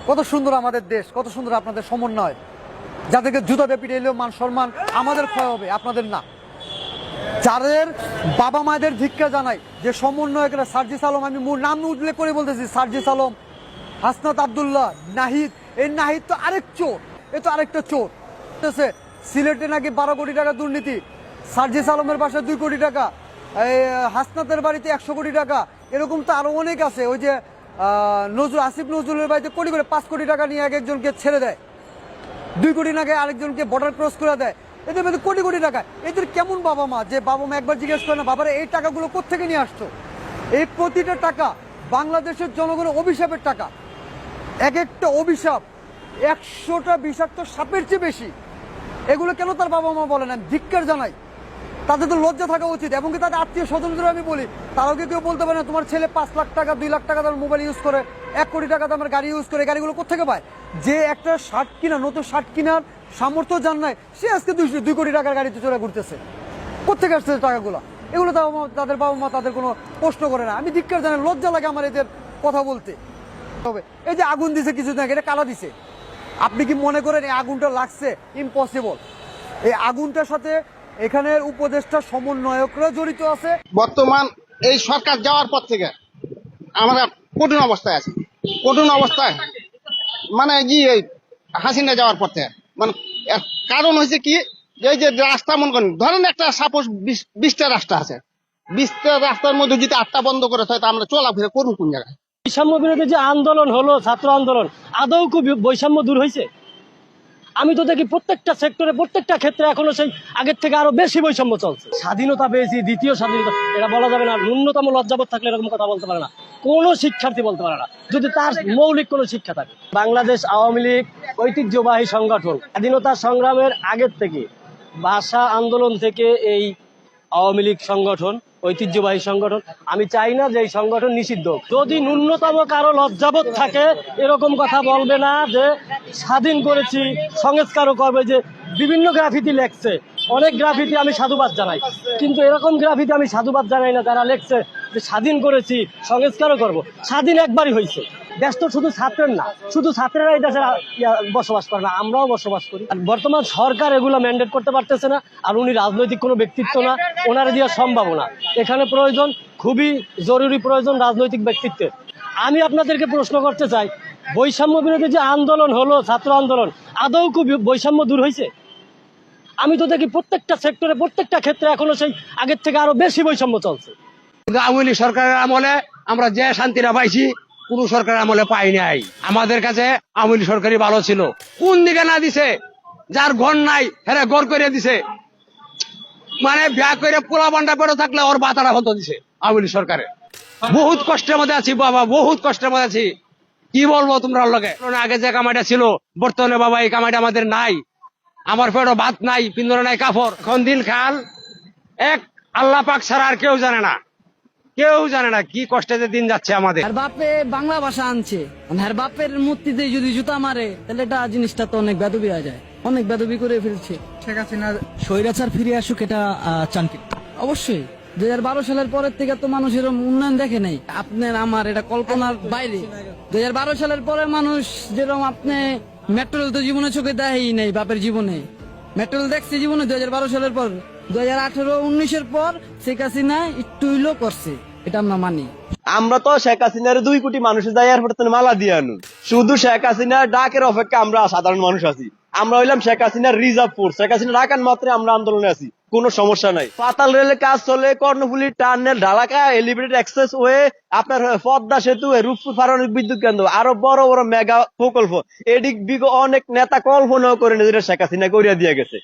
কত সুন্দর আমাদের দেশ, কত সুন্দর আপনাদের সমন্বয়। যাদেরকে জুতাতে পিটাইলেও মান সম্মান আমাদের ক্ষয় হবে, আপনাদের না। যাদের বাবা মায়েদের ধিক্কার জানাই যে সমন্বয়করা, সার্জিস আলম, আমি নাম উল্লেখ করে বলতেছি, সার্জিস আলম, হাসনাত আব্দুল্লাহ, নাহিদ। এই নাহিদ তো আরেক চোর, এ তো আরেকটা চোর। সিলেটে নাকি 12 কোটি টাকা দুর্নীতি, সার্জিস আলমের বাসায় 2 কোটি টাকা, এই হাসনাতের বাড়িতে 100 কোটি টাকা, এরকম তো আরো অনেক আছে। ওই যে আসিফ নজরুলের বাড়িতে কোটি করে 5 কোটি টাকা নিয়ে এক একজনকে ছেড়ে দেয়, 2 কোটি টাকা আরেকজনকে বর্ডার ক্রস করে দেয়। এদের মধ্যে কোটি কোটি টাকা। এদের কেমন বাবা মা যে বাবা মা একবার জিজ্ঞেস করে না, বাবারে এই টাকাগুলো কোত্থেকে নিয়ে আসছো? এই প্রতিটা টাকা বাংলাদেশের জনগণের অভিশাপের টাকা। এক একটা অভিশাপ 100টা বিষাক্ত সাপের চেয়ে বেশি। এগুলো কেন তার বাবা মা বলে না? ধিক্কার জানাই। তাদের তো লজ্জা থাকা উচিত। এবং কি তাদের আত্মীয় স্বজনদের আমি বলি, তারাও কেউ বলতে পারে না তোমার ছেলে 5 লাখ টাকা 2 লাখ টাকা তার মোবাইল ইউজ করে, 1 কোটি টাকা দামের গাড়ি ইউজ করে, গাড়িগুলো কোথেকে পায়? যে একটা শার্ট কিনা, নতুন শার্ট কেনার সামর্থ্য জান নাই, সে আজকে 2 কোটি টাকার গাড়িতে চড়ে ঘুরতেছে। কোথেকে আসছে টাকাগুলো? এগুলো তাদের বাবা মা তাদের কোনো প্রশ্ন করে না। আমি ধিক্কার জানাই, লজ্জা লাগে আমার এদের কথা বলতে। তবে এই যে আগুন দিছে কিছুদিন আগে, এটা কালা দিছে। আপনি কি মনে করেন এই আগুনটা লাগছে? ইম্পসিবল। এই আগুনটার সাথে এখানের উপদেষ্টা সমন্বয়করা জড়িত আছে। বর্তমান এই সরকার যাওয়ার পর থেকে আমরা কঠিন অবস্থায় আছি, কঠিন অবস্থায়। মানে কি এই হাসিনা যাওয়ার পর থেকে, মানে এর কারণ হয়েছে কি, এই যে রাস্তা মনে করেন, ধরেন একটা সাপোজ 20টা রাস্তা আছে, 20টা রাস্তার মধ্যে যদি 8টা বন্ধ করে থাকে, তা আমরা চলাফেরা করুন কোন জায়গায়? বৈষম্য বিরোধী যে আন্দোলন হলো, ছাত্র আন্দোলন, আদৌ কি বৈষম্য দূর হয়েছে? আমি তো দেখি প্রত্যেকটা সেক্টরে, প্রত্যেকটা ক্ষেত্রে এখনো সেই আগের থেকে আরো বেশি বৈষম্য চলছে। স্বাধীনতা পেয়েছি, দ্বিতীয় স্বাধীনতা, এটা বলা যাবে না। ন্যূনতম লজ্জাবোধ থাকলে এরকম কথা বলতে পারে না কোনো শিক্ষার্থী, বলতে পারে না যদি তার মৌলিক কোনো শিক্ষা থাকে। বাংলাদেশ আওয়ামী লীগ ঐতিহ্যবাহী সংগঠন, স্বাধীনতা সংগ্রামের আগের থেকে, ভাষা আন্দোলন থেকে এই আওয়ামী লীগ সংগঠন ঐতিহ্যবাহী সংগঠন। আমি চাই না যে এই সংগঠন নিষিদ্ধ। যদি ন্যূনতম কারো লজ্জাবোধ থাকে, এরকম কথা বলবে না যে স্বাধীন করেছি, সংস্কারও করবে। যে বিভিন্ন গ্রাফিতি লেখছে, অনেক গ্রাফিতি আমি সাধুবাদ জানাই, কিন্তু এরকম গ্রাফিতি আমি সাধুবাদ জানাই না যারা লেখছে যে স্বাধীন করেছি, সংস্কারও করব। স্বাধীন একবারই হয়েছে। দেশ তো শুধু ছাত্রের না, শুধু ছাত্রেরাই দেশে বসবাস করে না, আমরাও বসবাস করি। আর বর্তমান সরকার এগুলো ম্যান্ডেট করতে পারতেছে না। আর উনি রাজনৈতিক কোনো ব্যক্তিত্ব না, ওনারা দেওয়া সম্ভব না। এখানে প্রয়োজন, খুবই জরুরি প্রয়োজন রাজনৈতিক ব্যক্তিত্বের। আমি আপনাদেরকে প্রশ্ন করতে চাই, বৈষম্য বিরোধী যে আন্দোলন হলো, ছাত্র আন্দোলন, আদৌ কি বৈষম্য দূর হয়েছে? আমি তো দেখি প্রত্যেকটা সেক্টরে, প্রত্যেকটা ক্ষেত্রে এখনো সেই আগের থেকে আরো বেশি বৈষম্য চলছে। আওয়ামী লীগ সরকারের আমলে আমরা যে শান্তিটা পাইছি, কোন সরকারের আমলে পাই নাই। আমাদের কাছে আওয়ামী লীগ সরকারই ভালো ছিল। কোন দিকে না দিছে, যার ঘর নাই হ্যাঁ ঘর করে দিছে, মানে বিয়া করে পোলা বান্ডা পেড়ে থাকলে ওর বাতাটা হতো দিছে আওয়ামী লীগ সরকারে। বহুত কষ্টের মধ্যে আছি বাবা, বহুত কষ্টের মধ্যে আছি। কি বলবো তোমরা লোকে? আগে যে কামাইটা ছিল, বর্তমানে বাবা এই কামাইটা আমাদের নাই। আমার পেটে ভাত নাই, পিন্দরে নাই কাপড়। এখন দিন খাল এক আল্লাহ পাক ছাড়া আর কেউ জানে না, কেউ জানে না কি কষ্টে যে দিন যাচ্ছে আমাদের। আর বাপে বাংলা ভাষা আনছে, আর বাপের মূর্তিতে যদি জুতা মারে, তাহলে এটা জিনিসটা তো অনেক বেদবি হয়ে যায়, অনেক বেদবি করে ফেলছে। শেখ হাসিনা স্বৈরাচার ফিরে আসুক, এটা চান কি? অবশ্যই। 2012 সালের পরের থেকে তো মানুষ এরকম উন্নয়ন দেখে নাই। আপনার আমার এটা কল্পনার বাইরে। 2012 সালের পরে মানুষ যেরকম, আপনি মেট্রো রেল তো জীবনে চোখে দেয়ই নাই বাপের জীবনে। মেট্রো রেল দেখছে জীবনে 2012 সালের পর। 2018-19-এর পর শেখ হাসিনা একটু হইলেও করছে, এটা আমরা মানি। আমরা তো শেখ হাসিনার 2 কোটি মানুষের যাই এয়ারপোর্ট মালা দিয়ে আনু। শুধু শেখ হাসিনার ডাকের অপেক্ষা আমরা সাধারণ মানুষ আছি। আমরা হইলাম শেখ হাসিনার রিজার্ভ ফোর্স। শেখ হাসিনা ডাকান মাত্রে আমরা আন্দোলনে আছি, কোনো সমস্যা নাই। পাতাল রেলের কাজ চলে, Karnaphuli tunnel, Dhaka elevated expressway, আপনার পদ্মা সেতু, রূপপুর পারমাণবিক বিদ্যুৎ কেন্দ্র, আরো বড় বড় মেগা প্রকল্প, এদিক বিগ অনেক নেতা কল্পনাও করে নিজেরা শেখ হাসিনা করিয়া দিয়ে গেছে।